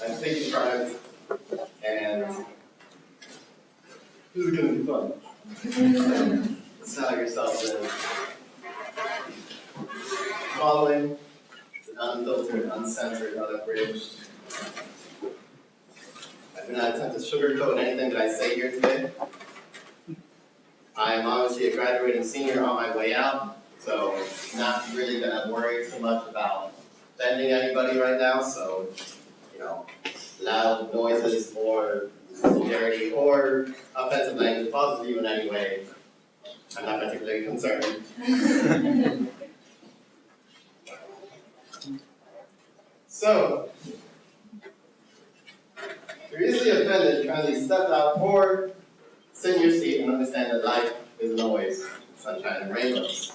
I'm taking pride, and this is going to be fun. Settle yourselves in. Following an unfiltered, uncensored, unabridged. I do not attempt to sugarcoat anything that I say here today. I am obviously a graduating senior on my way out, so not really going to worry too much about offending anybody right now, so, loud noises or vulgarity or offensive language bothers you in any way, I'm not particularly concerned. So, if you're easily offended, kindly step out or sit in your seat and understand that life isn't always sunshine and rainbows.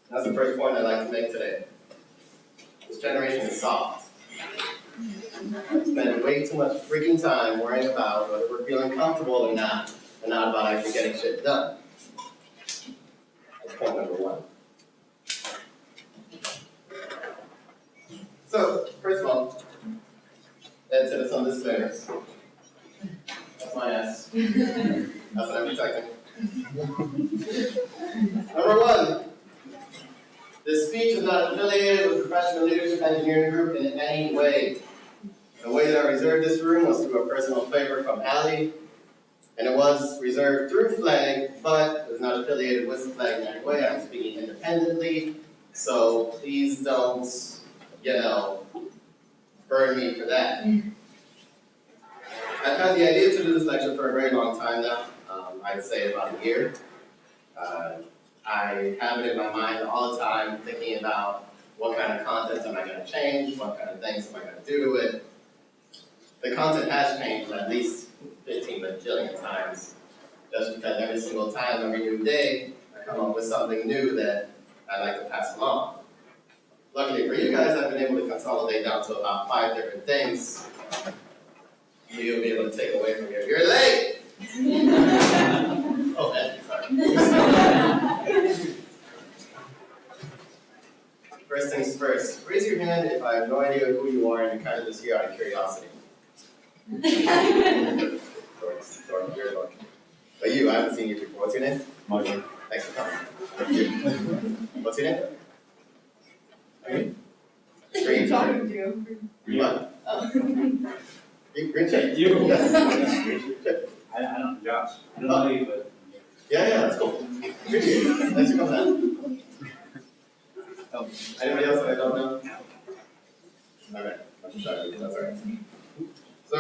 That's the first point I'd like to make today. This generation is soft. Spending way too much freaking time worrying about whether we're feeling comfortable or not, and not about actually getting shit done. That's point number one. So, first of all, let's hit some disclaimers. That's my ass. That's what I'm protecting. Number one, this speech is not affiliated with Professional Leadership Engineering Group in any way. The way that I reserved this room was through a personal favor from Allie, and it was reserved through Flag, but it was not affiliated with Flag in any way. I'm speaking independently, so please don't, burn me for that. I've had the idea to do this lecture for a very long time now. I'd say about a year. I have it in my mind all the time, thinking about what kind of content am I going to change, what kind of things am I going to do to it. The content has changed at least 15 bajillion times, just because every single time, every new day, I come up with something new that I like to pass along. Luckily for you guys, I've been able to consolidate down to about 5 different things. So you'll be able to take away from here. You're late! Oh, sorry. First things first, raise your hand if I have no idea who you are and you're kind of just here out of curiosity. But you, I haven't seen you before. What's your name? Michael. Thanks for coming. What's your name? Green. Talking to you. What? Oh. Green check. You. Yes. I don't, Josh. I don't know you, but. Yeah, that's cool. Appreciate it. Thanks for coming out. Oh, anybody else that I don't know? Okay. I'm sorry. That's all right. So,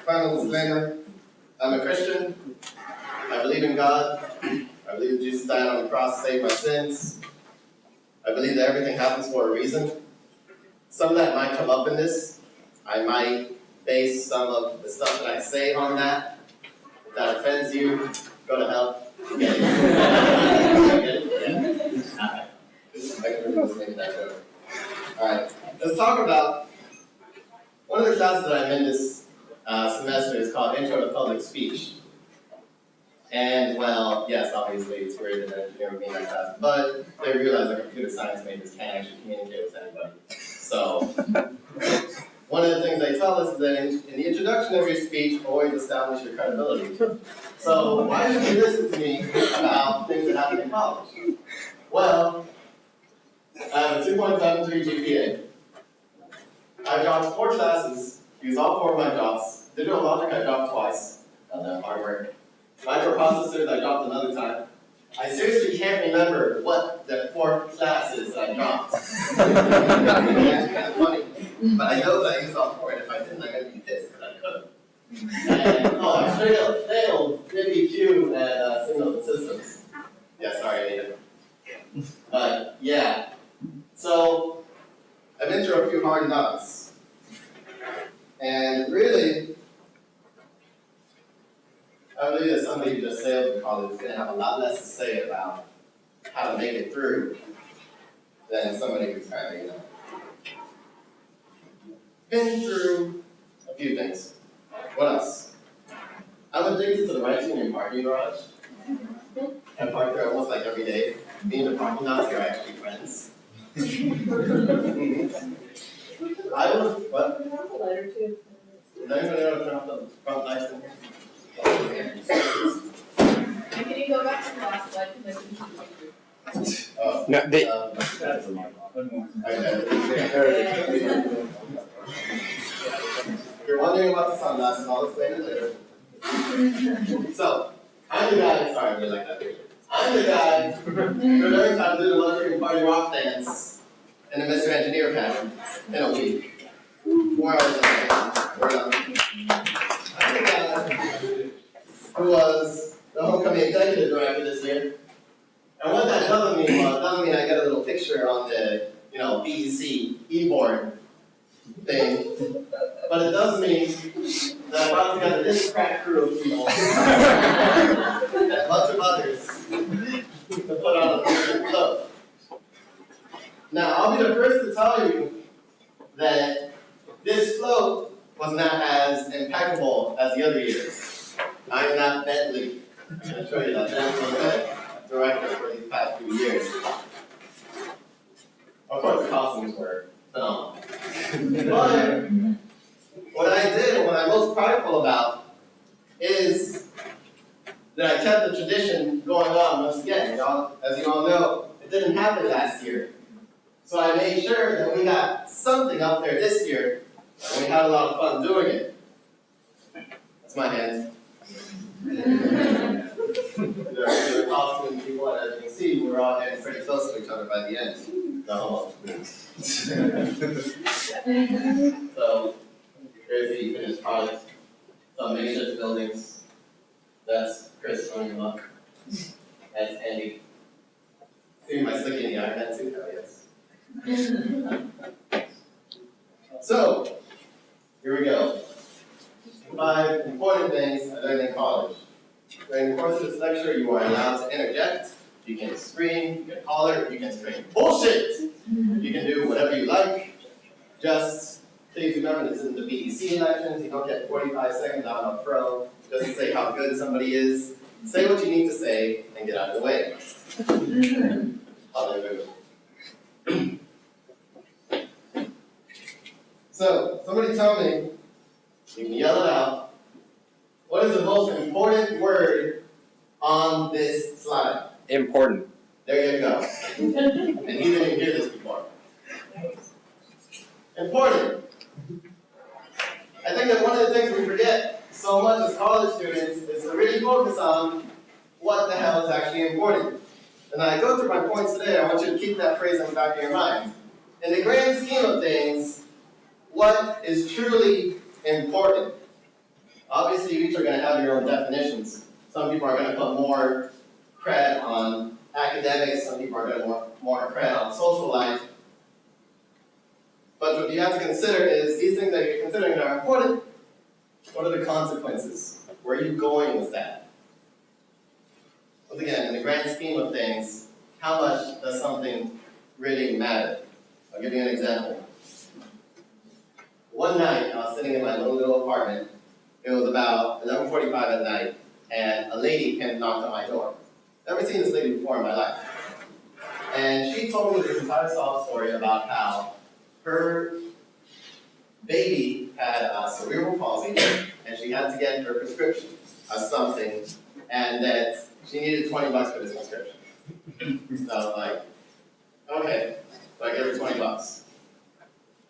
final disclaimer. I'm a Christian. I believe in God. I believe Jesus died on the cross to save my sins. I believe that everything happens for a reason. Some of that might come up in this. I might base some of the stuff that I say on that. If that offends you, go to hell. Get it? Get it? Yeah. Alright, let's talk about one of the classes that I'm in this semester is called Intro to Public Speech. And, well, yes, obviously it's great that engineering being that class, but they realize that computer science majors can't actually communicate with anybody. So, one of the things they tell us is that in the introduction of your speech, always establish your credibility. So, why should you listen to me about things that happen in college? Well, I have a 2.73 GPA. I dropped 4 classes, used all 4 of my drops. Digital logic I dropped twice, the hard work. Microprocessors I dropped another time. I seriously can't remember what the 4 classes I dropped. It's actually kind of funny, but I know that I used all 4, and if I didn't, I'm going to be pissed because I couldn't. And, I straight up failed MBQ at Signals and Systems. Yeah, sorry, Anita. But, yeah. So, I've been through a few hard knocks. And really, I believe that somebody who just sailed to college is going to have a lot less to say about how to make it through than somebody who's kind of, been through a few things. What else? I'm addicted to the right in parking garage. I park there almost like every day. Me and the parking lots are actually friends. I will, what? Put it on the letter too. Is anybody know to turn off the front lights in here? And can you go back to the last slide, because I think you Oh, No, they, That's a lot. One more. okay. If you're wondering about the sunglasses, I'll explain it later. So, I'm the guy, sorry, I really like that picture. I'm the guy who learned how to do the motherfucking party rock dance in a Mr. Engineer pattern in a week. 4 hours a day. We're done. I'm the guy who was the homecoming executive director this year. And what that doesn't mean I get a little picture on the, BEC e-board thing. But it does mean that I brought together this crack crew of people and a bunch of others to put on a float. Now, I'll be the first to tell you that this float was not as impeccable as the other years. I'm not Bentley. I'm going to show you that. Bentley was the director for these past few years. Of course, the costumes were phenomenal. But what I did, what I'm most prideful about, is that I kept the tradition going on once again. As you all know, it didn't happen last year. So I made sure that we got something up there this year, and we had a lot of fun doing it. That's my hands. There are costume people, and as you can see, we're all getting pretty close to each other by the end. No. So, here's the finished product. Some makeshift buildings. That's Chris running amok. That's Andy. See my slicky in the Iron Man suit? Oh, yes. So, here we go. 5 important things I learned in college. During the course of this lecture, you are allowed to interject. You can scream, you can holler, you can scream bullshit! You can do whatever you like. Just please remember this isn't the BEC elections. You don't get 45 seconds on a pro just to say how good somebody is. Say what you need to say and get out of the way. Hallelujah. So, somebody tell me, you can yell it out, what is the most important word on this slide? important. There you go. And he didn't hear this before. Important. I think that one of the things we forget so much as college students is to really focus on what the hell is actually important. And I go through my points today, I want you to keep that phrase in the back of your mind. In the grand scheme of things, what is truly important? Obviously, you each are going to have your own definitions. Some people are going to put more credit on academics, some people are going to put more credit on social life. But what you have to consider is these things that you're considering that are important, what are the consequences? Where are you going with that? Once again, in the grand scheme of things, how much does something really matter? I'll give you an example. One night, I was sitting in my little apartment. It was about 11:45 at night, and a lady came and knocked on my door. Never seen this lady before in my life. And she told me this entire sob story about how her baby had cerebral palsy, and she had to get her prescription of something, and that she needed $20 for this prescription. So I was like, okay, so I gave her $20.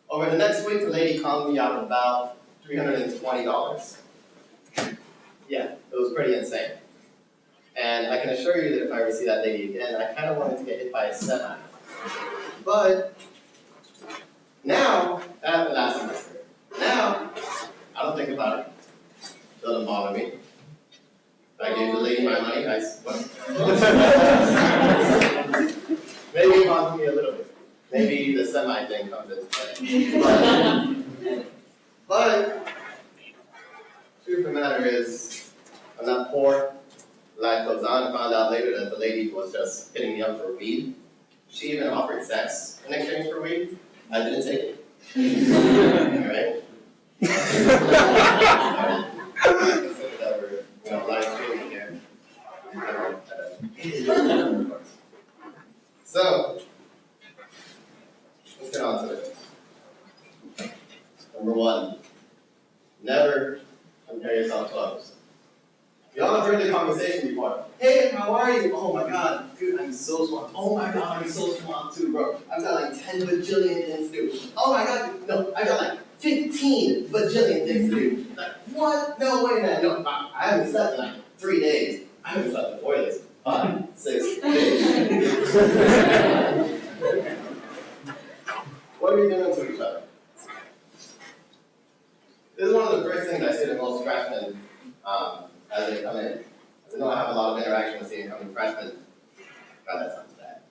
Over the next week, the lady conned me out of about $320. Yeah, it was pretty insane. And I can assure you that if I ever see that lady again, I kind of wanted to get hit by a semi. But now, that happened last semester. Now, I don't think about it. Doesn't bother me. If I gave the lady my money, maybe it bothers me a little bit. Maybe the semi thing comes into play. But truth of the matter is, I'm not poor. Life goes on. I found out later that the lady was just hitting me up for weed. She even offered sex in exchange for weed. I didn't take it. Alright? Consider that we're live streaming here. So, let's get on to it. swamped. Oh my god, I'm so swamped too, bro. I've got like 10 bajillion things to do. Oh my god, no, I got like 15 bajillion things to do. Like, what? No way, man. No, I haven't slept in like 3 days. I haven't slept in 4 days. 5, 6 days. What are you doing to each other? This is one of the first things I say to most freshmen as they come in. I know I have a lot of interaction with the incoming freshmen. God, that sounds bad.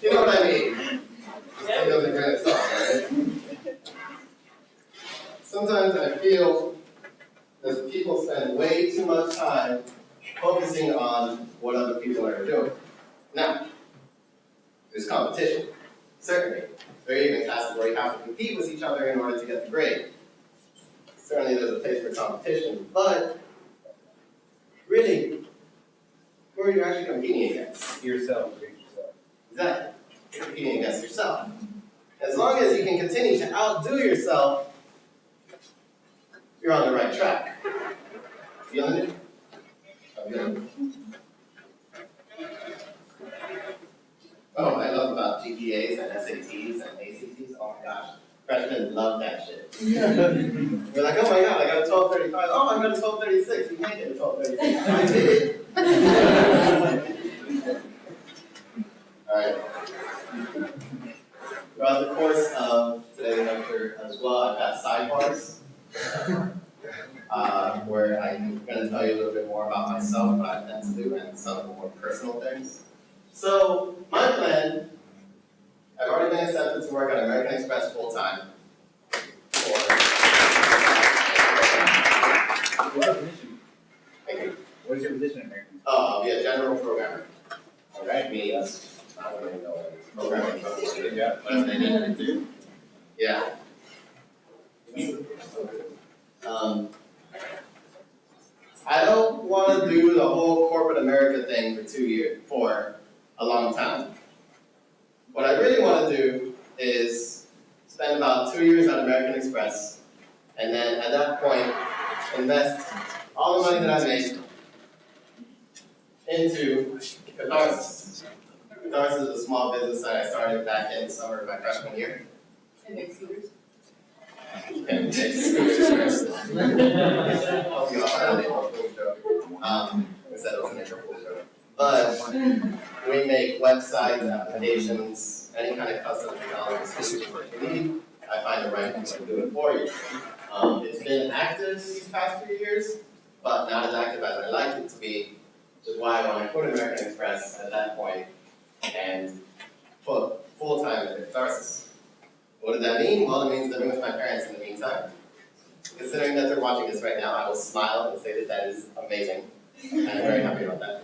You know what I mean? It goes in grain of salt, right? Sometimes I feel that people spend way too much time focusing on what other people are doing. Now, there's competition. Certainly. There are even classes where you have to compete with each other in order to get the grade. Certainly there's a place for competition, but really, who are you actually competing against? Yourself. Exactly. You're competing against yourself. As long as you can continue to outdo yourself, you're on the right track. Feeling it? I'm feeling it. Oh, I love about GPAs and SATs and ACTs. Oh my gosh. Freshmen love that shit. We're like, oh my god, I got a 1235. Oh, I got a 1236. You can't get a 1236. I did it. Alright. Throughout the course of today's lecture as well, I've got sidebars where I'm going to tell you a little bit more about myself, what I tend to do, and some of the more personal things. So, my plan, I've already been accepted to work at American Express full-time. What's your position? Thank you. What is your position in American? I'll be a general programmer. Alright, me, I don't really know what programming is. Yeah. Whatever they need to do. Yeah. I don't want to do the whole corporate America thing for a long time. What I really want to do is spend about 2 years at American Express, and then at that point, invest all the money that I make into Catharsis. Catharsis is a small business that I started back in the summer of my freshman year. And make scooters. And it's scooters. Oh, we also had a full show. Instead of an intro full show. But we make websites, applications, any kind of custom technology solution that you need. I find the right people to do it for you. It's been active these past few years, but not as active as I'd like it to be, which is why when I put American Express at that point and put full-time into Catharsis. What does that mean? Well, it means living with my parents in the meantime. Considering that they're watching this right now, I will smile and say that that is amazing. And I'm very happy about that.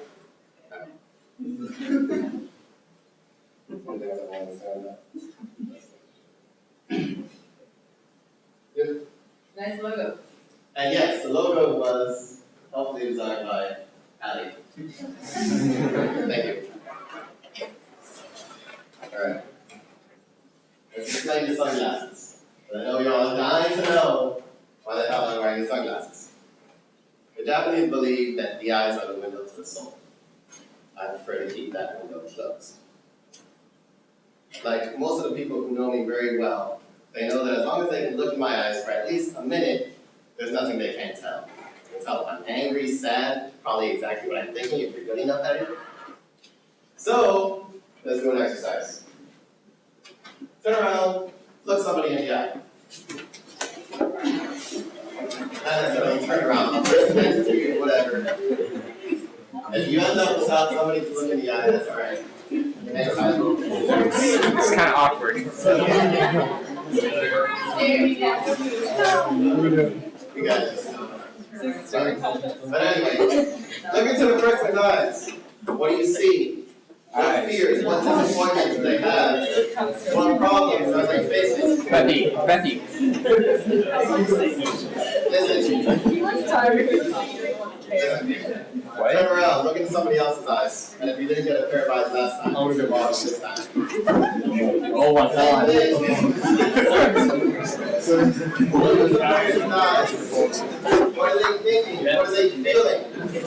Nice logo. And yes, the logo was helpfully designed by Ali. Thank you. Alright. Let's explain the sunglasses. But I know you're all dying to know why the hell I'm wearing the sunglasses. The Japanese believe that the eyes are the window to the soul. I prefer to keep that window closed. Like most of the people who know me very well, they know that as long as they can look in my eyes for at least a minute, there's nothing they can't tell. They can tell if I'm angry, sad, probably exactly what I'm thinking if you're good enough at it. So, let's do an exercise. Turn around, look somebody in the eye. Not necessarily turn around, next to you, whatever. If you end up without somebody to look in the eye, that's alright. It's kind of awkward. We got this. But anyway, look into the person's eyes. What do you see? What fears, what disappointments do they have? What problems are they facing? Betty. Listen. What? Turn around, look into somebody else's eyes. And if you didn't get a pair of eyes last time, I'll get one this time. Oh my god. Look into the person's eyes. What are they thinking? What are they feeling? The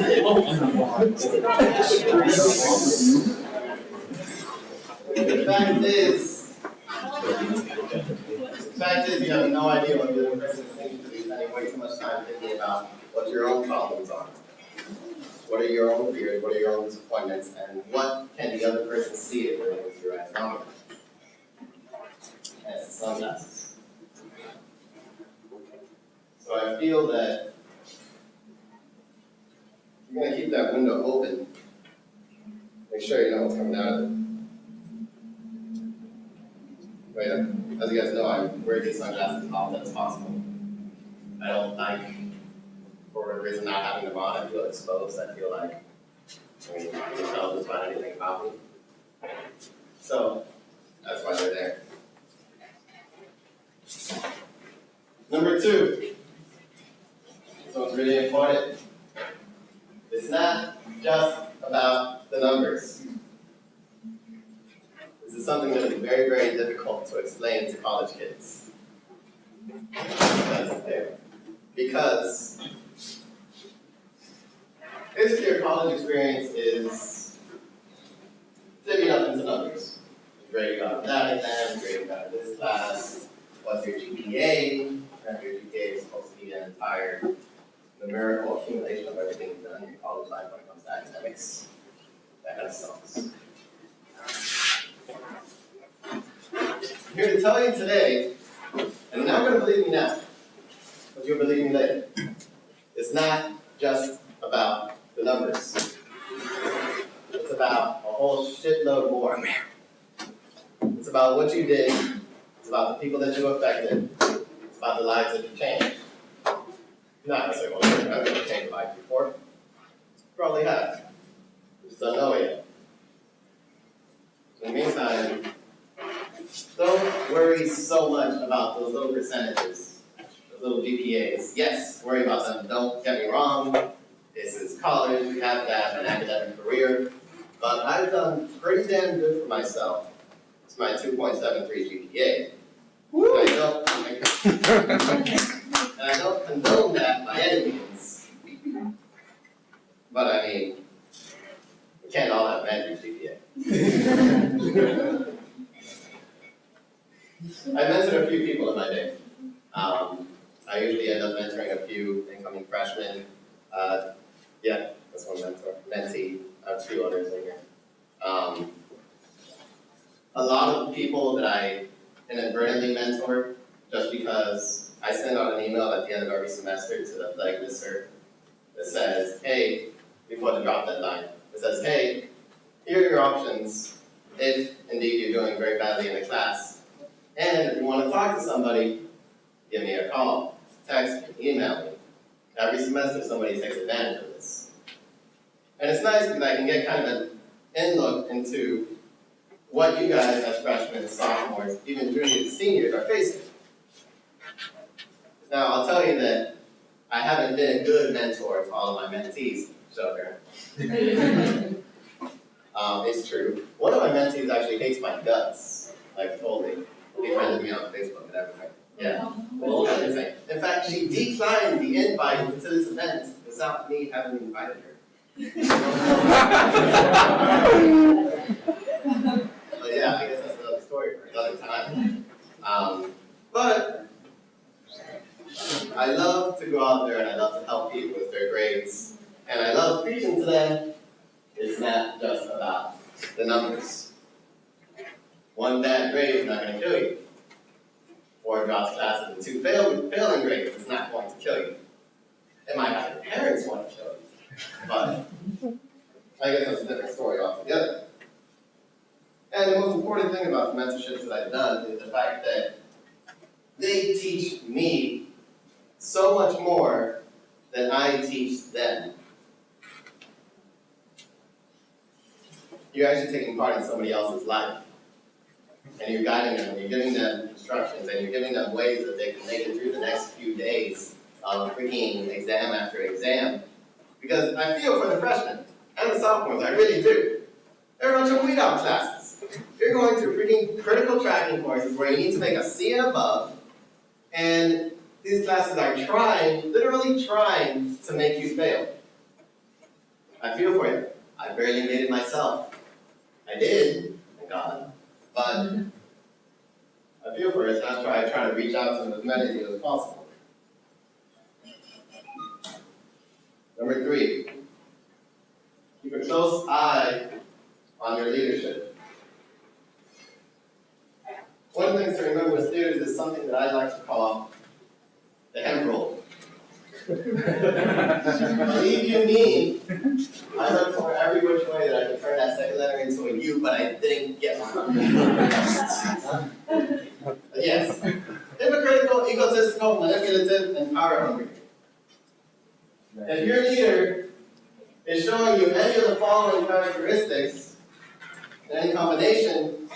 fact is, you have no idea what the other person is thinking because you're spending way too much time thinking about what your own problems are. What are your own fears? What are your own disappointments? And what can the other person see if they're looking through your eyes? And it's sunglasses. So I feel that you're going to keep that window open. Make sure you know what's coming out of it. But yeah, as you guys know, I wear these sunglasses as often as possible. I don't like, for whatever reason, not having them on. I feel exposed. I feel like, you can tell just about anything about me. So, that's why they're there. Number 2. This one's really important. It's not just about the numbers. This is something that is very, very difficult to explain to college kids. Because basically your college experience is divvying up into numbers. Grade you got on that exam, grade you got in this class, what's your GPA? Remember your GPA is supposed to be an entire numerical accumulation of everything you've done in your college life when it comes to academics. That kind of sucks. I'm here to tell you today, and you're not going to believe me now, but you'll believe me later. It's not just about the numbers. It's about a whole shitload more. It's about what you did. It's about the people that you affected. It's about the lives that you changed. Not necessarily one of I've never changed life before. Probably have. You just don't know it yet. In the meantime, don't worry so much about those little percentages, those little GPAs. Yes, worry about them. Don't get me wrong. This is college. We have to have an academic career. But I've done pretty damn good for myself. It's my 2.73 GPA. Woo! And I don't condone that by any means. But I mean, we can't all have an average GPA. I mentored a few people in my day. I usually end up mentoring a few incoming freshmen. Yeah, that's one mentor. Mentee. I have 2 others in here. A lot of people that I inadvertently mentor, just because I send out an email at the end of every semester to the athletic lister that says, hey, before the drop deadline, it says, hey, here are your options if indeed you're doing very badly in the class. And if you want to talk to somebody, give me a call, text me, email me. Every semester somebody takes advantage of this. And it's nice because I can get kind of an in-look into what you guys as freshmen, sophomores, even juniors and seniors are facing. Now, I'll tell you that I haven't been a good mentor to all of my mentees, Sugar. It's true. One of my mentees actually hates my guts, like totally. He friended me on Facebook and everything. Yeah. Well, everything. In fact, she declined the invite to this event without me having invited her. But yeah, I guess that's another story for another time. But I love to go out there and I love to help people with their grades. And I love preaching to them. It's not just about the numbers. One bad grade is not going to kill you. 4 drops classes and 2 failing grades is not going to kill you. It might have your parents want to kill you. But I guess that's a different story altogether. And the most important thing about the mentorships that I've done is the fact that they teach me so much more than I teach them. You're actually taking part in somebody else's life. And you're guiding them, and you're giving them instructions, and you're giving them ways that they can make it through the next few days of freaking exam after exam. Because I feel for the freshmen and the sophomores, I really do. They're a bunch of weed-out classes. You're going through freaking critical tracking courses where you need to make a C and above, and these classes are trying, literally trying, to make you fail. I feel for you. I barely made it myself. I did, thank God. But I feel for you, so that's why I try to reach out to as many of you as possible. Number 3, keep a close eye on your leadership. One of the things to remember with leaders is something that I like to call the hemp roll. Believe you me, I looked for every which way that I could turn that second letter into a U, but I didn't get one. Yes. Hypocritical, egotistical, manipulative, and power hungry. If your leader is showing you any of the following characteristics in any combination,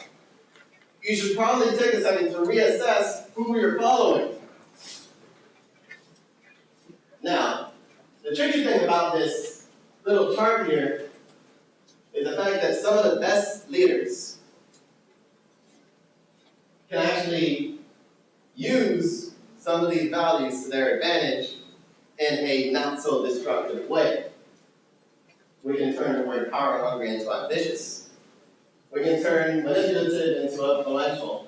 you should probably take a second to reassess who you're following. Now, the tricky thing about this little chart here is the fact that some of the best leaders can actually use some of these values to their advantage in a not so destructive way. We can turn the word power hungry into ambitious. We can turn manipulative into influential.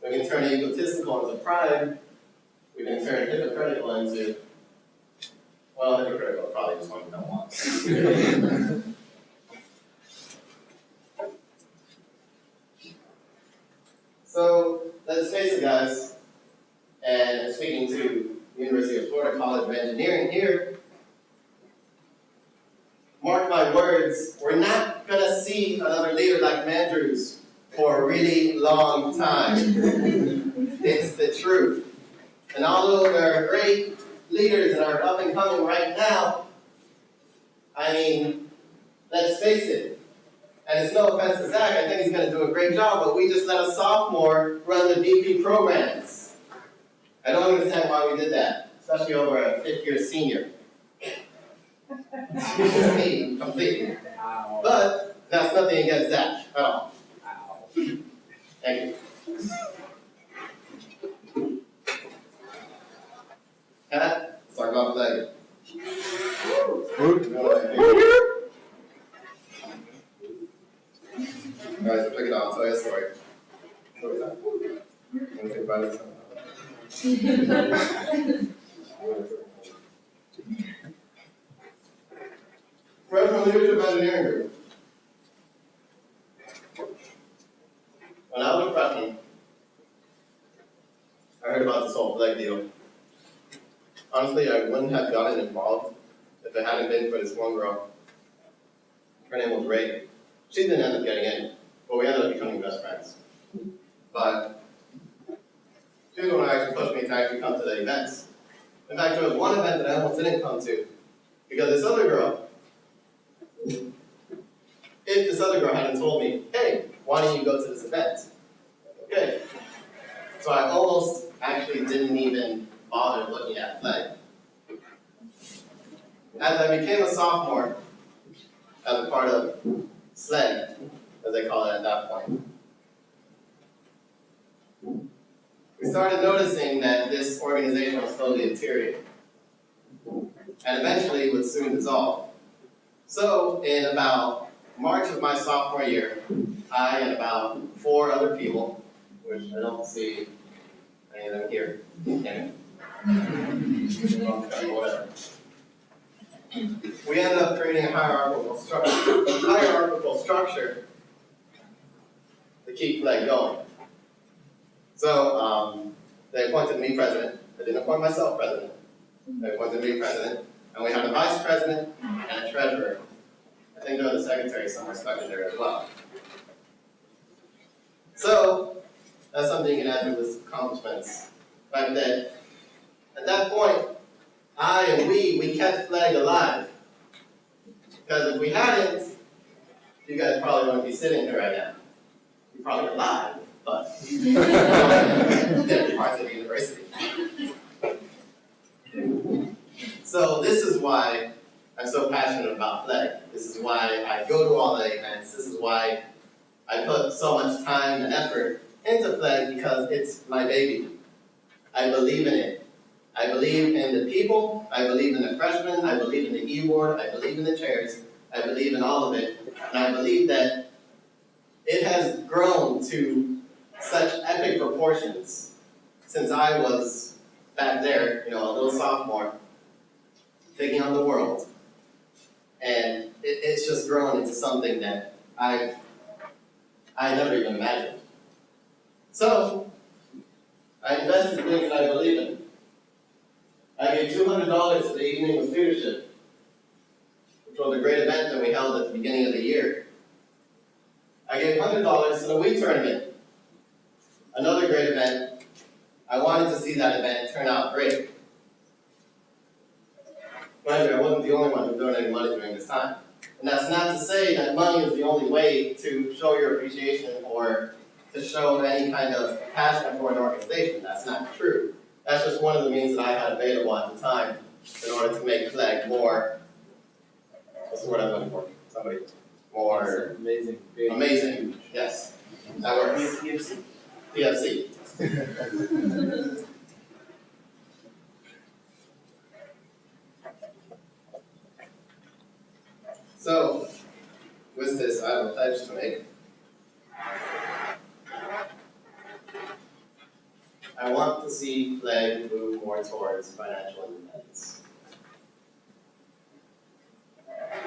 We can turn egotistical into pride. We can turn hypocritical into, well, hypocritical is probably just one you don't want. So, let's face it, guys, and speaking to University of Florida College of Engineering here, mark my words, we're not going to see another leader like Mandrews for a really long time. It's the truth. And although there are great leaders that are up and coming right now, I mean, let's face it, and it's no offense to Zach, I think he's going to do a great job, but we just let a sophomore run the VP programs. I don't understand why we did that, especially over a fifth-year senior. It's me, completely. But that's nothing against Zach at all. Thank you. Pat, let's talk about flag. Guys, check it out. I'll tell you a story. What was that? Anything about it? Freshman Leadership Engineering Group. When I was a freshman, I heard about this whole flag deal. Honestly, I wouldn't have gotten involved if it hadn't been for this one girl. Her name was Ray. She didn't end up getting in, but we ended up becoming best friends. But she was the one who actually pushed me to actually come to the events. In fact, there was one event that I almost didn't come to because this other girl, if this other girl hadn't told me, hey, why don't you go to this event? Okay. So I almost actually didn't even bother looking at flag. As I became a sophomore, as a part of SLED, as they call it at that point, we started noticing that this organization was slowly deteriorating, and eventually would soon dissolve. So, in about March of my sophomore year, I and about 4 other people, which I don't see any of them here, whatever. We ended up creating a hierarchical structure to keep flag going. So they appointed me president. They didn't appoint myself president. They appointed me president, and we had a vice president and a treasurer. I think there was a secretary somewhere stuck in there as well. So that's something you can add to this accomplishments. But that at that point, I and we kept flag alive. Because if we hadn't, you guys probably wouldn't be sitting here right now. You're probably alive, but different parts of the university. So this is why I'm so passionate about flag. This is why I go to all the events. This is why I put so much time and effort into flag, because it's my baby. I believe in it. I believe in the people, I believe in the freshmen, I believe in the e-board, I believe in the chairs, I believe in all of it, and I believe that it has grown to such epic proportions since I was back there, a little sophomore, taking on the world. And it's just grown into something that I never even imagined. So, I invested in things that I believe in. I gave $200 to the Evening with Leadership, which was a great event that we held at the beginning of the year. I gave $100 to the Wii Tournament, another great event. I wanted to see that event turn out great. Mind you, I wasn't the only one who donated money during this time. And that's not to say that money is the only way to show your appreciation or to show any kind of passion for an organization. That's not true. That's just one of the means that I had available at the time in order to make FLAG more, what's the word I'm looking for? Somebody, more Amazing. amazing, yes, that works. PFC. So, with this, I have a pledge to make. I want to see FLAG move more towards financial independence.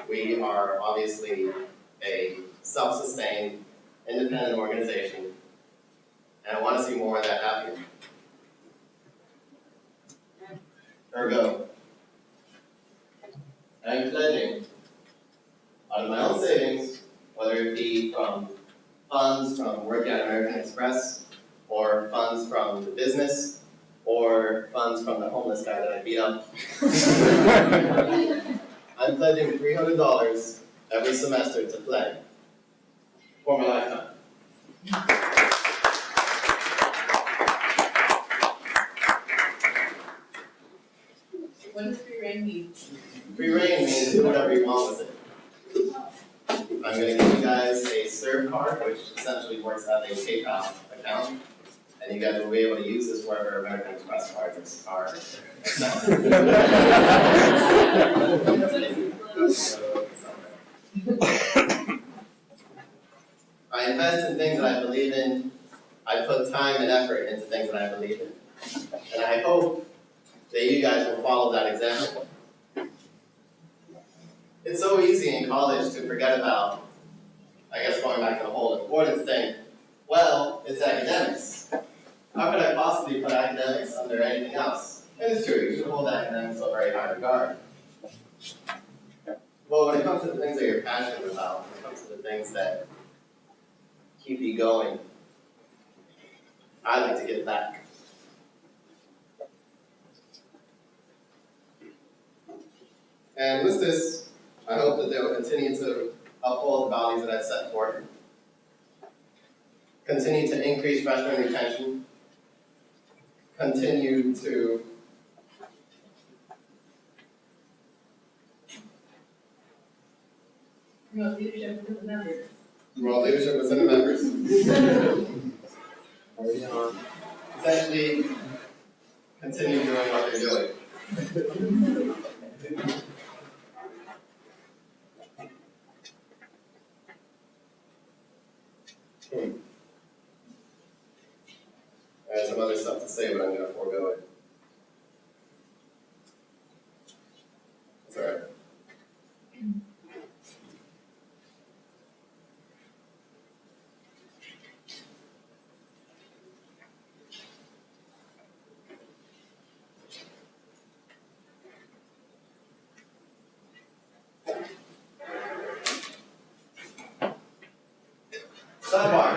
We are obviously a self-sustained, independent organization, and I want to see more of that happening. Ergo, I'm pledging out of my own savings, whether it be from funds from working at American Express, or funds from the business, or funds from the homeless guy that I beat up. I'm pledging $300 every semester to FLAG for my lifetime. What does free reign mean? Free reign means do whatever you want with it. I'm going to give you guys a serve card, which essentially works as a PayPal account. And you guys will be able to use this wherever American Express cards are accepted. I invest in things that I believe in. I put time and effort into things that I believe in. And I hope that you guys will follow that example. It's so easy in college to forget about, I guess going back to the whole importance thing, well, it's academics. How could I possibly put academics under anything else? And it's true, you should hold academics in a very high regard. Well, when it comes to the things that you're passionate about, when it comes to the things that keep you going, I like to give back. And with this, I hope that they will continue to uphold the values that I've set forth, continue to increase freshman retention, continue to Promote leadership within the members. promote leadership within the members. Essentially, continue doing what they're doing. I have some other stuff to say, but I'm going to forego it. It's all right. Sidebar.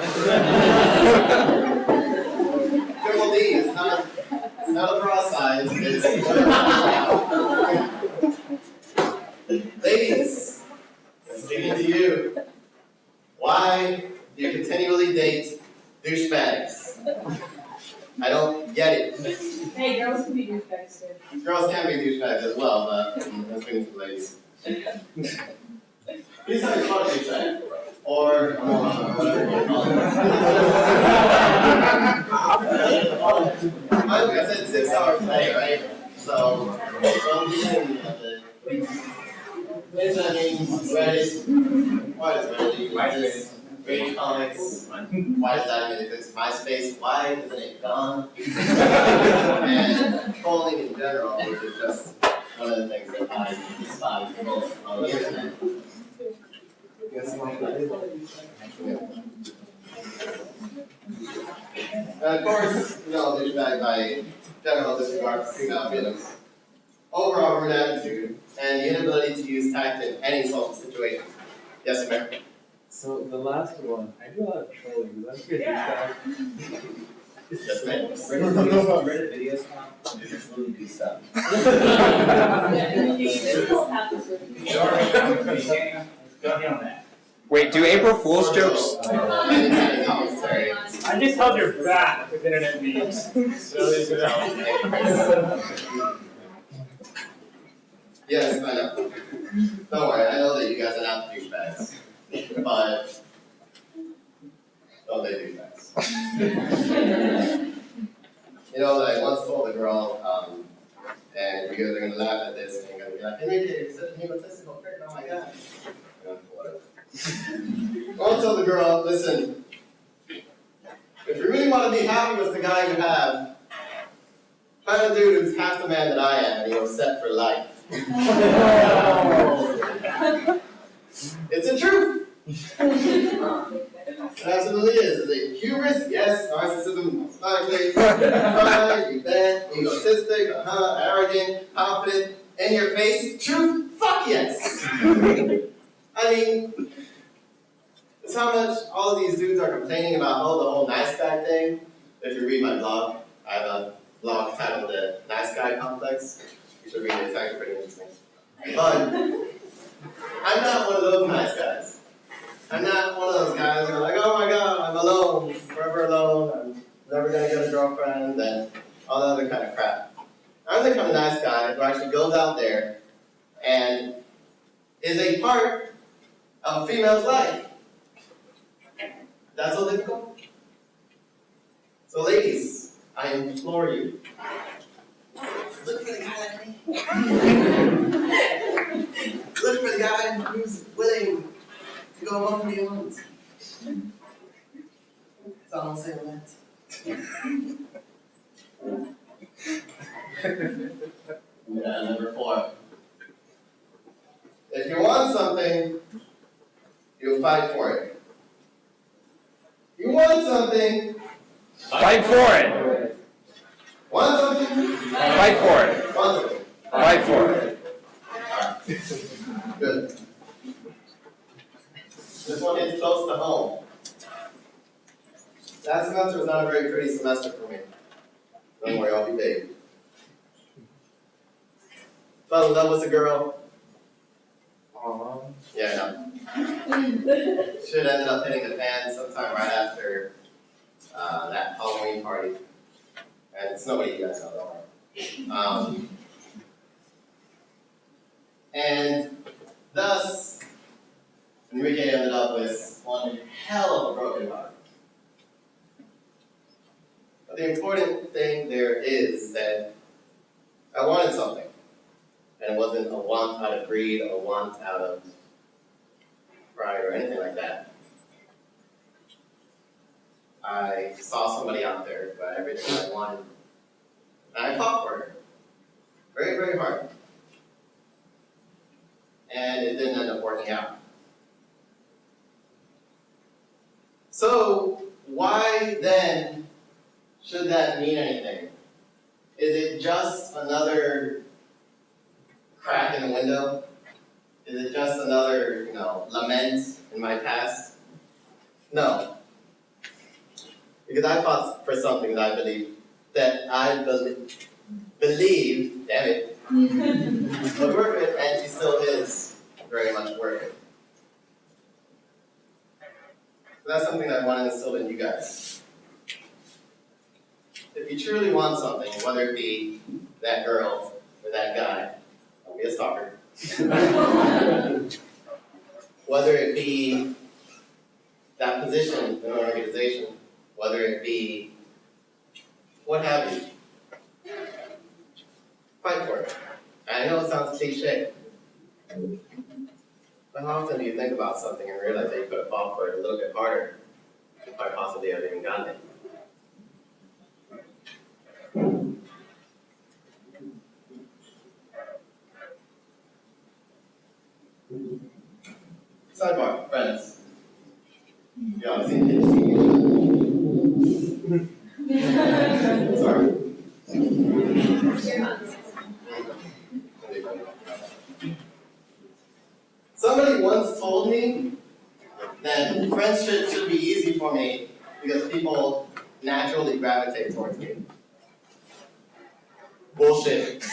Triple D, it's not a bra size, it's ladies, speaking to you, why do you continually date douchebags? I don't get it. Hey, girls can be douchebags too. Girls can be douchebags as well, but I'm speaking to the ladies. He's not a douchebag. Or whatever you call it. I said 6 hour play, right? So I'm using the Benjamin ready comics. Why does that even exist? MySpace, why isn't it gone? And trolling in general, which is just one of the things that I despise most on the internet. And of course, douchebag by general disregard for female feelings, overall rude attitude, and the inability to use tact in any social situation. Yes, ma'am? So the last one, I do a lot of trolling. That's good. Yeah. Yes, ma'am? Reddit videos now, they just really do stuff. Yeah, this will have to sort of. Go ahead on that. Wait, do April Fool's jokes? Any commentary? I just held your back with internet memes. So this is Yes, I know. Don't worry, I know that you guys are not douchebags, but don't they douchebags? I once told a girl, and you guys are gonna laugh at this, and you're gonna be like, Enrique, you're such an egotistical prick, oh my god. Whatever. I once told the girl, listen, if you really want to be happy with the guy you have, find a dude who's half the man that I am, and you're set for life. It's the truth. It absolutely is. Is it hubris? Yes. Narcissism, most likely. Pride, you bet, egotistic, arrogant, confident, in your face. Truth? Fuck yes. I mean, it's how much all of these dudes are complaining about, the whole nice guy thing. If you read my blog, I have a blog titled The Nice Guy Complex. You should read it, it's actually pretty interesting. But I'm not one of those nice guys. I'm not one of those guys who are like, oh my god, I'm alone, forever alone, I'm never gonna get a girlfriend, and all that other kind of crap. I'm the kind of nice guy who actually goes out there and is a part of a female's life. That's so difficult. So ladies, I implore you, look for the guy like me. Look for the guy who's willing to go above and beyond. That's all I'll say on that. Number 4. If you want something, you'll fight for it. You want something, Fight for it. want something, Fight for it. want something. Fight for it. Good. This one hits close to home. Last semester was not a very pretty semester for me. Don't worry, I'll be big. Fell in love with a girl. Yeah, no. Shit ended up hitting the fan sometime right after that Halloween party. And it's nobody you guys know, don't worry. And thus, Enrique ended up with one hell of a broken heart. But the important thing there is that I wanted something. And it wasn't a want out of greed or a want out of pride or anything like that. I saw somebody out there who had everything I wanted. And I fought for her. Very, very hard. And it didn't end up working out. So, why then should that mean anything? Is it just another crack in the window? Is it just another, lament in my past? No. Because I fought for something that I believe, damn it, was worth it, and she still is very much worth it. So that's something that I want to instill in you guys. If you truly want something, whether it be that girl or that guy, don't be a stalker. Whether it be that position in an organization, whether it be what have you, fight for it. And I know it sounds cliche, but how often do you think about something and realize that you could have fought for it a little bit harder out of it. Sidebar, friends. You obviously didn't see me. Sorry. Somebody once told me that friendship should be easy for me because people naturally gravitate towards me. Bullshit.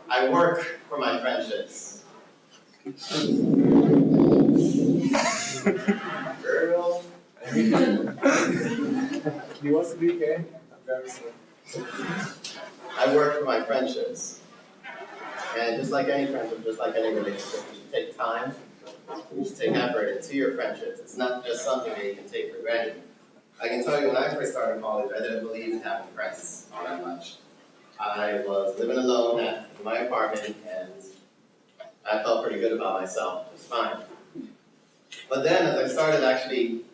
I work for my friendships. Girl. You want some BK? I'm very sorry. I work for my friendships. And just like any friendship, just like any relationship, you should take time, you should take effort into your friendships. It's not just something that you can take for granted. I can tell you when I first started college, I didn't believe in having friends all that much. I was living alone in my apartment and I felt pretty good about myself, it was fine. But then as I started actually,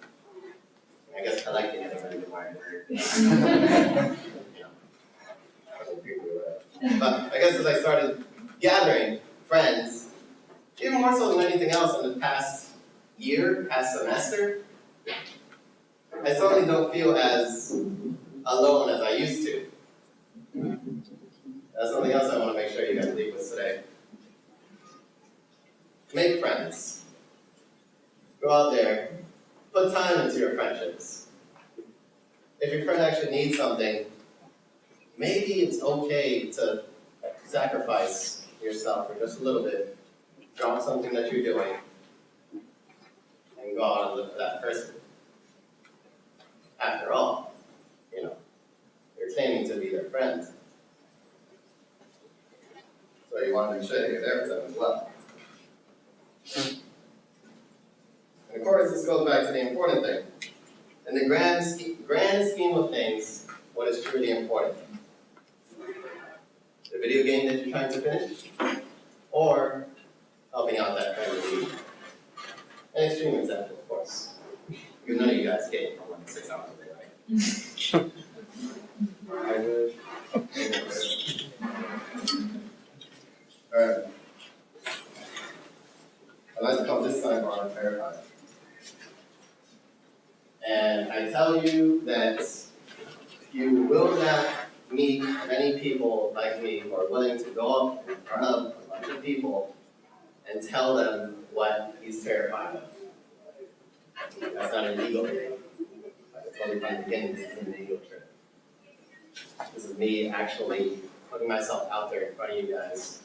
I guess collecting isn't really the right word. But I guess as I started gathering friends, even more so than anything else in the past year, past semester, I suddenly don't feel as alone as I used to. That's something else I want to make sure you guys leave with today. Make friends. Go out there, put time into your friendships. If your friend actually needs something, maybe it's okay to sacrifice yourself for just a little bit, drop something that you're doing, and go out and look for that person. After all, you're claiming to be their friend. So you want to make sure that you're there for them as well. And of course, this goes back to the important thing. In the grand scheme of things, what is truly important? The video game that you're trying to finish? Or helping out that friend in need? An extreme example, of course. Because none of you guys game for more than 6 hours a day, right? I wish. Alright. I'd like to call this time on verified. And I tell you that you will not meet many people like me who are willing to go up in front of a bunch of people and tell them what he's terrified of. That's not an ego trip. I told you from the beginning, this is an ego trip. This is me actually putting myself out there in front of you guys,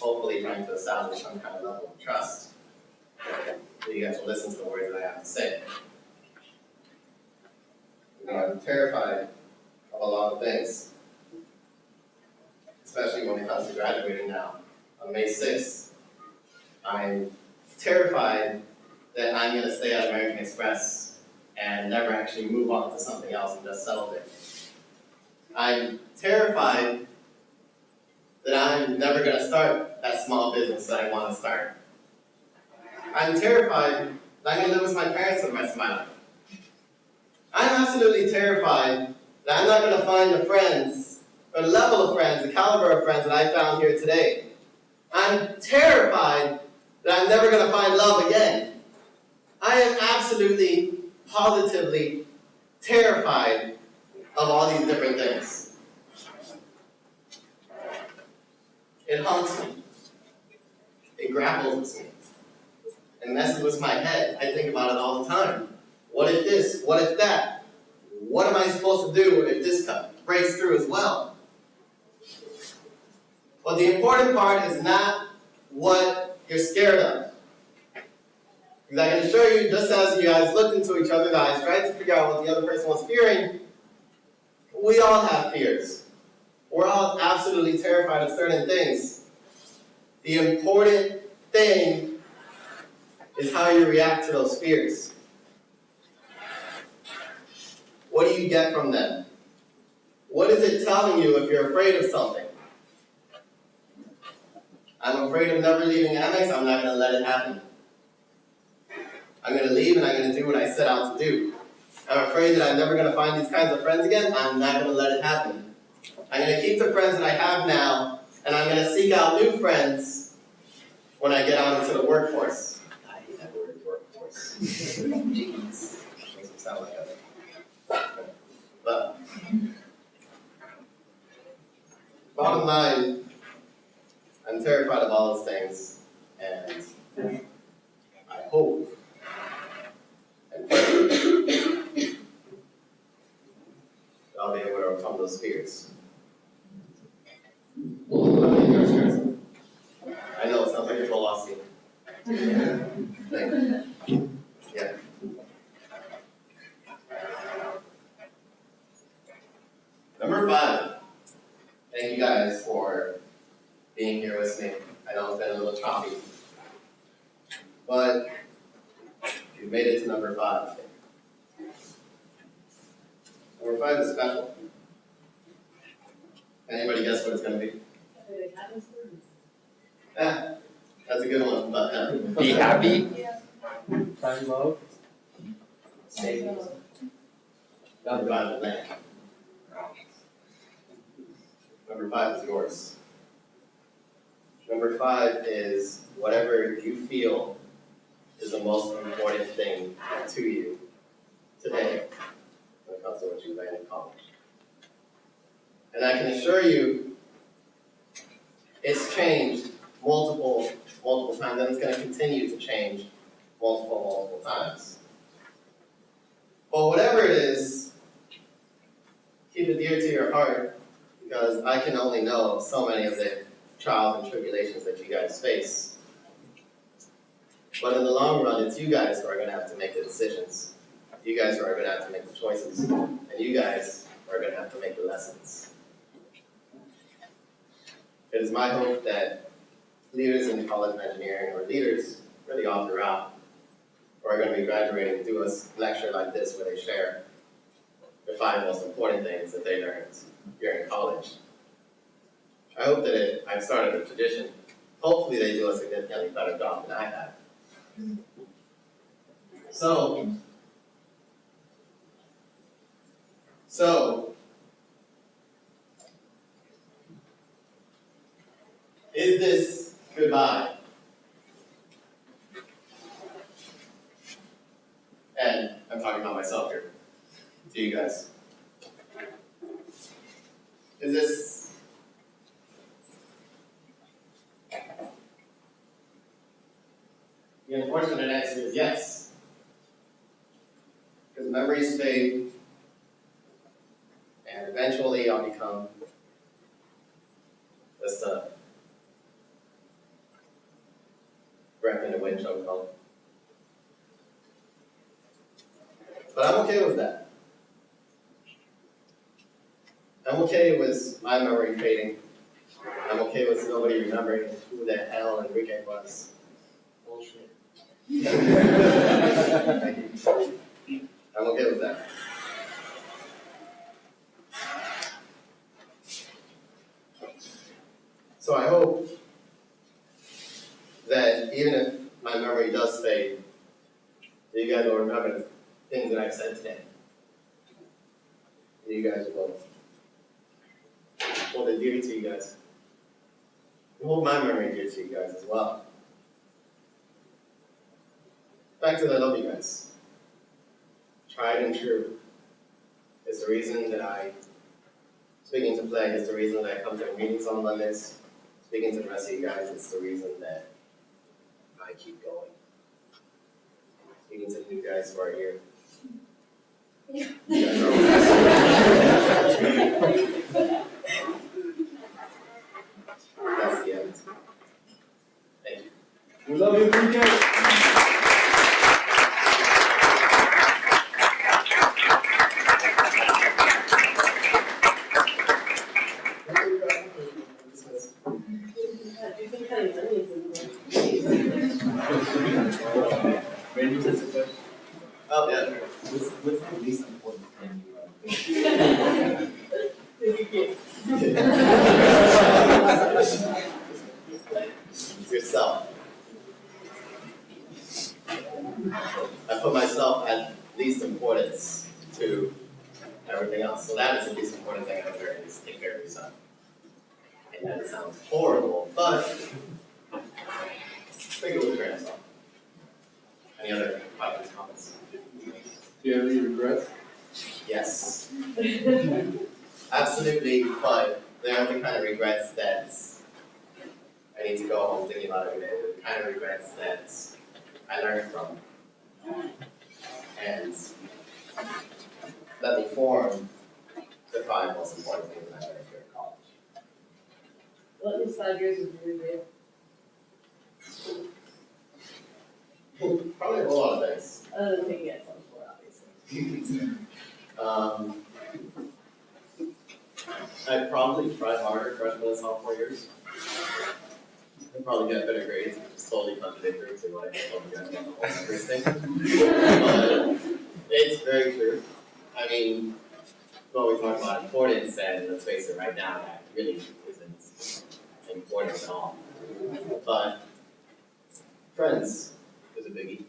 hopefully trying to establish some kind of level of trust, so you guys will listen to the words that I have to say. I'm terrified of a lot of things, especially when it comes to graduating now. On May 6th, I'm terrified that I'm going to stay at American Express and never actually move on to something else and just settle there. I'm terrified that I'm never going to start that small business that I want to start. I'm terrified that I'm going to live with my parents for the rest of my life. I'm absolutely terrified that I'm not going to find the friends, or the level of friends, the caliber of friends that I found here today. I'm terrified that I'm never going to find love again. I am absolutely, positively terrified of all these different things. It haunts me. It grapples with me. It messes with my head. I think about it all the time. What if this? What if that? What am I supposed to do if this breaks through as well? But the important part is not what you're scared of. Because I can assure you, just as you guys looked into each other's eyes, tried to figure out what the other person was fearing, we all have fears. We're all absolutely terrified of certain things. The important thing is how you react to those fears. What do you get from them? What is it telling you if you're afraid of something? I'm afraid of never leaving Amex, I'm not going to let it happen. I'm gonna leave and I'm gonna do what I set out to do. I'm afraid that I'm never gonna find these kinds of friends again. I'm not gonna let it happen. I'm gonna keep the friends that I have now, and I'm gonna seek out new friends when I get out into the workforce. I hate that word, workforce. Jeez. Makes me sound like a... But, bottom line, I'm terrified of all those things, and I hope and pray I'll be able to overcome those fears. I know it sounds like a philosophy. Yeah. Number 5. Thank you guys for being here with me. I know it's been a little choppy, but you made it to number 5. Number 5 is special. Anybody guess what it's going to be? Yeah, that's a good one, but Be happy. Find love. Savings. number 5 is blank. Number 5 is yours. Number 5 is whatever you feel is the most important thing to you today when it comes to what you learn in college. And I can assure you, it's changed multiple times, and it's going to continue to change multiple times. But whatever it is, keep it dear to your heart, because I can only know so many of the trials and tribulations that you guys face. But in the long run, it's you guys who are going to have to make the decisions. You guys who are going to have to make the choices. And you guys are going to have to make the lessons. It is my hope that leaders in the College of Engineering, or leaders really all throughout, who are going to be graduating, do a lecture like this where they share the 5 most important things that they learned during college. I hope that I've started a tradition. Hopefully they do a significantly better job than I have. So, is this goodbye? And I'm talking about myself here, to you guys. Is this the unfortunate answer is yes. Because memories fade, and eventually I'll become just a breath in the wind, shall we call it. But I'm okay with that. I'm okay with my memory fading. I'm okay with nobody remembering who the hell Enrique was. Bullshit. I'm okay with that. So I hope that even if my memory does fade, that you guys will remember the things that I've said today. And you guys will hold it dear to you guys. And hold my memory dear to you guys as well. Back to that, I love you guys. Tried and true is the reason that speaking to Flag is the reason that I come to the meetings on Mondays. Speaking to the rest of you guys, it's the reason that I keep going. Speaking to the new guys who are here. You guys are That's the end. Thank you. We love you, Enrique. Oh, yeah. What's the least important thing you It's yourself. put myself at least importance to everything else. So that is the least important thing I've learned is take care of yourself. And that sounds horrible, but take it with a grain of salt. Any other questions, comments? Do you have any regrets? Yes. Absolutely, but they are the kind of regrets that I need to go home thinking about every day. The kind of regrets that I learned from. And that will form the five most important things that I learned here at college. What is 5 years of your year? Probably a whole lot of things. Other than taking it for obviously. I'd probably try harder freshman and sophomore years. I'd probably get better grades, which is totally contradictory to what I told you guys about the whole numbers thing. But it's very true. I mean, when we talk about importance, and let's face it, right now, that really isn't important at all. But friends is a biggie.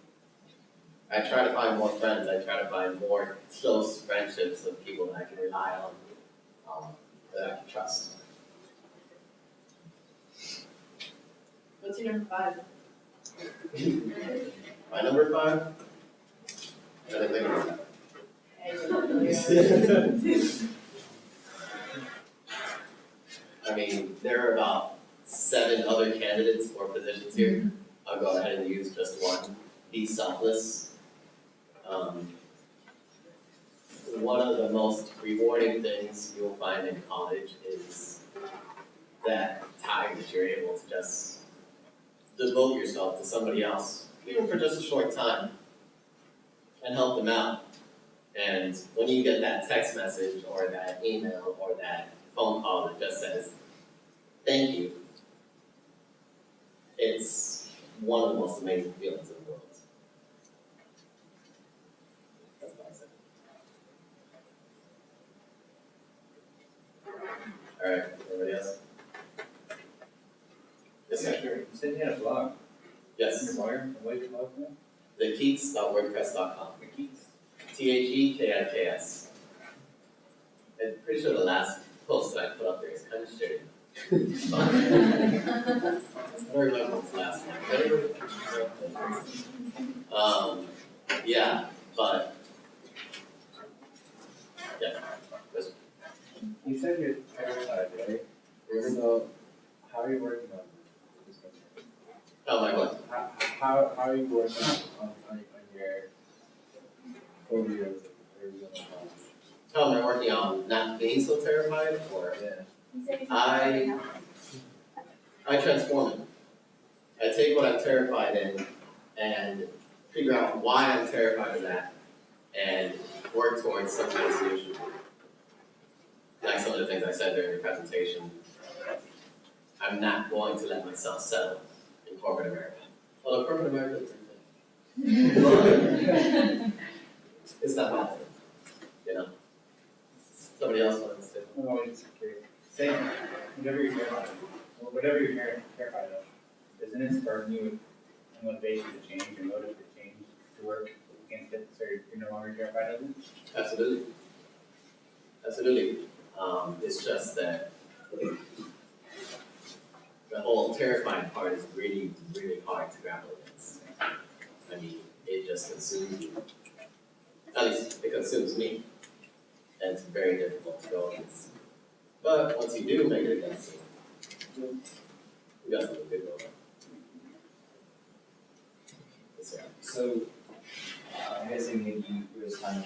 I try to find more friends. I try to find more close friendships of people that I can rely on, that I can trust. What's your number 5? My number 5? I didn't think about that. I mean, there are about 7 other candidates for positions here. I'll go ahead and use just one. Be selfless. One of the most rewarding things you'll find in college is that time that you're able to just devote yourself to somebody else, even for just a short time, and help them out. And when you get that text message or that email or that phone call that just says, thank you, it's one of the most amazing feelings in the world. That's what I said. All right, anybody else? Yes, sir. Sure. You said you had a blog. Yes. Your blogger? What is your blog name? thekeats.wordpress.com. The Keats. THEKITS. I'm pretty sure the last post that I put up there is kind of shitty. I don't remember what's the last one. Yeah, but yeah. This- You said you're terrified, right? So, how are you working on this? Oh my God. How are you working on your phobias or your How am I working on not being so terrified, or yeah. I transform it. I take what I'm terrified in and figure out why I'm terrified of that and work towards some kind of solution. Like some of the things I said during the presentation, I'm not going to let myself settle in corporate America. Although corporate America is different. It's not bad, you know. Somebody else wants to. I'm always curious. Say whatever you're terrified of, or whatever you're terrified of, doesn't it spark you with motivation to change, or motive to change, to work against it, so you're no longer terrified of it? Absolutely. Absolutely. It's just that the whole terrifying part is really, really hard to grapple against. I mean, it just consumes you. At least it consumes me. And it's very difficult to go against. But once you do make it against it, you got something good going on. Yes, sir. So, I'm guessing maybe it was kind of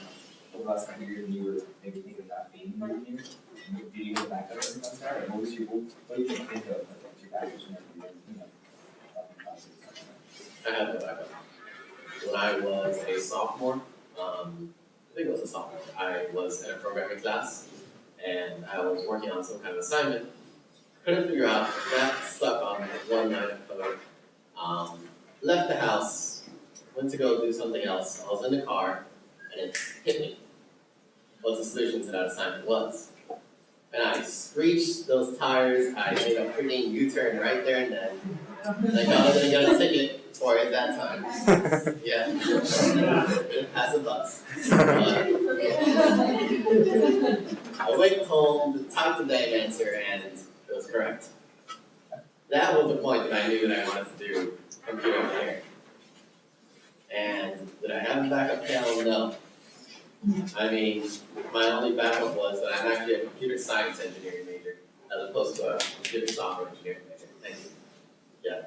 over the last couple of years and you were maybe thinking about being an engineer. Did you have a backup or something like that? Or what do you think of like your backups whenever you're, classes? I had no backup. When I was a sophomore, I think it was a sophomore, I was in a programming class and I was working on some kind of assignment. Couldn't figure out, got stuck on one line of code. Left the house, went to go do something else. I was in the car and it hit me what the solution to that assignment was. And I screeched those tires, I made a freaking U-turn right there and then, Thank God I didn't get a ticket for it that time. Yeah. Didn't pass a bus. I went home, typed the dang answer, and it was correct. That was the point that I knew that I wanted to do computer engineering. And did I have a backup plan? No. I mean, my only backup was that I'm actually a computer science engineering major, as opposed to a computer software engineering major. Thank you. Yeah,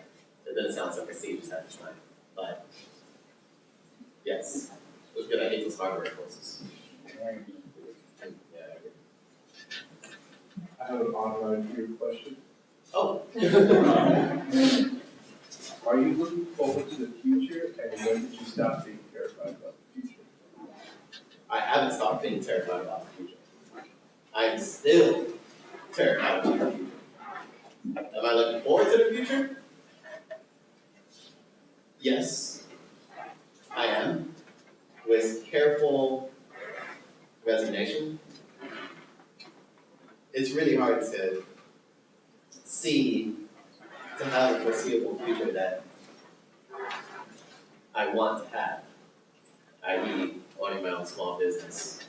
it didn't sound so prestigious at the time, but yes, it was good. I hate those hardware courses. Yeah, I agree. I have an online view question. Oh. Are you looking forward to the future, and when did you stop being terrified about the future? I haven't stopped being terrified about the future. I am still terrified about the future. Am I looking forward to the future? Yes, I am. With careful resignation. It's really hard to see, to have a foreseeable future that I want to have, i.e. owning my own small business,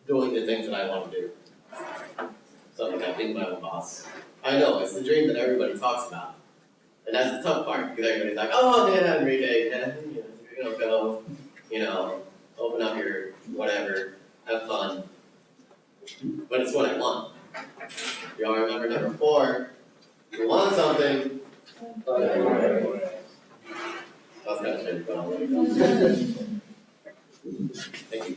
doing the things that I want to do. Something like being my own boss. I know, it's the dream that everybody talks about. And that's the tough part, because everybody's like, oh yeah, Enrique, man, you're gonna go, open up your whatever, have fun. But it's what I want. You all remember number 4, you want something. I was gonna say, but I'll let it go. Thank you.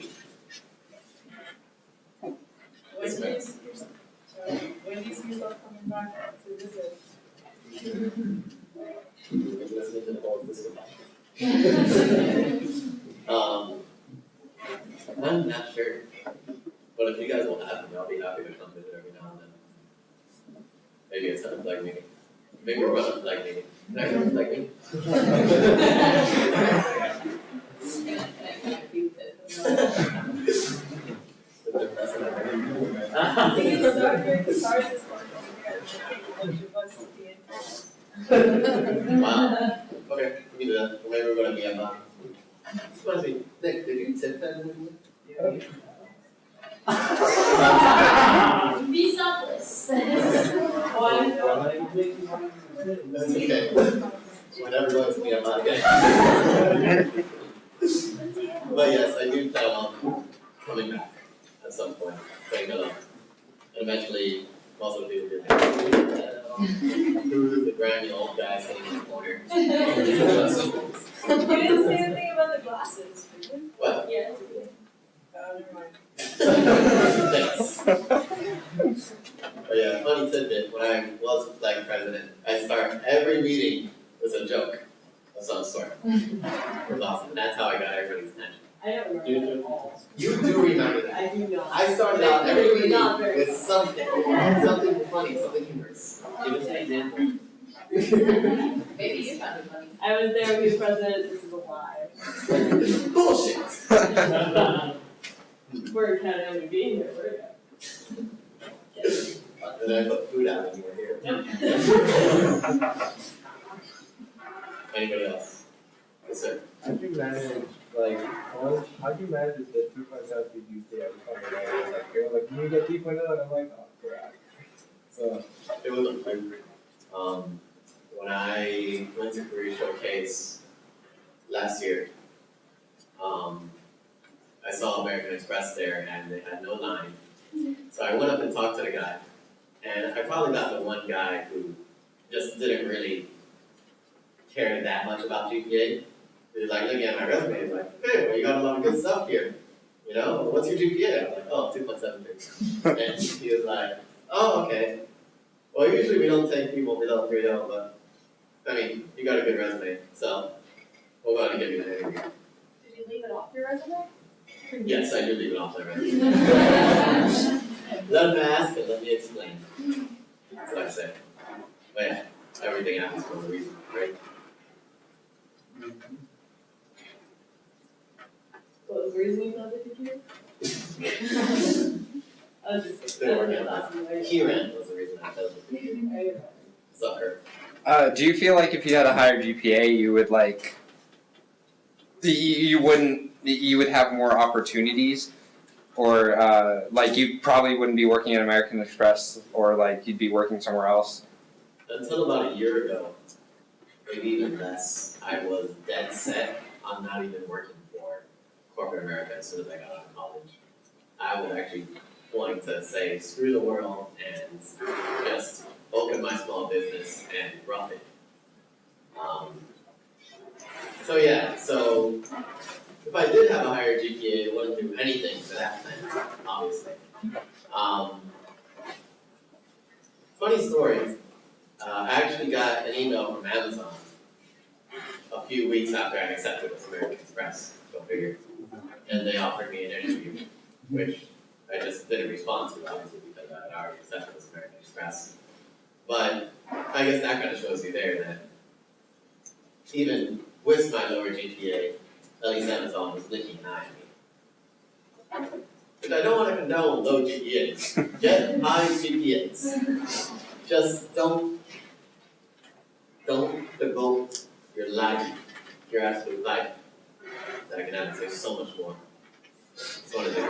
When do you see yourself coming back to visit? Listening to the whole system. I'm not sure. But if you guys will have me, I'll be happy to come visit every now and then. Maybe it's not a flag meeting. Maybe we'll run a flag meeting. Can I run a flag meeting? Wow. Okay, we can do that. Maybe we're gonna be at Excuse me, Nick, did you tip that with me? Be selfless. That's okay. We're never going to be at again. But yes, I do plan on coming back at some point, saying hello. And eventually, also do the grimy old guy sitting in the corner. You didn't say anything about the glasses, did you? What? Yeah. Never mind. Thanks. But yeah, funny tidbit, when I was flag president, I start every meeting with a joke of some sort. It was awesome. That's how I got everybody's attention. I don't remember that at all. You do remember that. I do not. I started out every meeting Not very with something funny, something humorous. Give us an example. Maybe you found it funny. I was there when he was president, this is a lie. Bullshit! We're counting on you being here, we're And then I put food out when you were here. Anybody else? Yes, sir. How'd you manage, how'd you manage the 2.7 GPA? I was like, they were like, can you get 3.0? And I'm like, oh, crap. So, It was a fluke. When I went to Career Showcase last year, I saw American Express there and they had no line. So I went up and talked to the guy. And I probably got the one guy who just didn't really care that much about GPA. He was like looking at my resume, he's like, hey, well, you got a lot of good stuff here. What's your GPA? I was like, oh, 2.73. And he was like, oh, okay. Well, usually we don't take people below 3.0, but I mean, you got a good resume, so we're going to give you an interview. Did you leave it off your resume? Yes, I do leave it off my resume. Let me ask and let me explain. That's what I say. But yeah, everything happens for a reason, right? What was the reason you thought that you I was just Didn't work kidding. out. Kieran was the reason I chose it. I Sucker. Do you feel like if you had a higher GPA, you would like, you would have more opportunities, or like you probably wouldn't be working at American Express, or like you'd be working somewhere else? Until about a year ago, maybe even less, I was dead set on not even working for corporate America as soon as I got out of college. I was actually wanting to say, screw the world and just open my small business and rough it. So if I did have a higher GPA, I wouldn't do anything for that plan, obviously. Funny story, I actually got an email from Amazon a few weeks after I accepted this American Express, go figure. And they offered me an interview, which I just didn't respond to, obviously, because I had already accepted this American Express. But I guess that kind of shows you there that even with my lower GPA, at least Amazon was blinking an eye at me. But I don't want to condone low GPAs. Get high GPAs. Just don't devote your life, your absolute life, to academics. There's so much more. It's one of the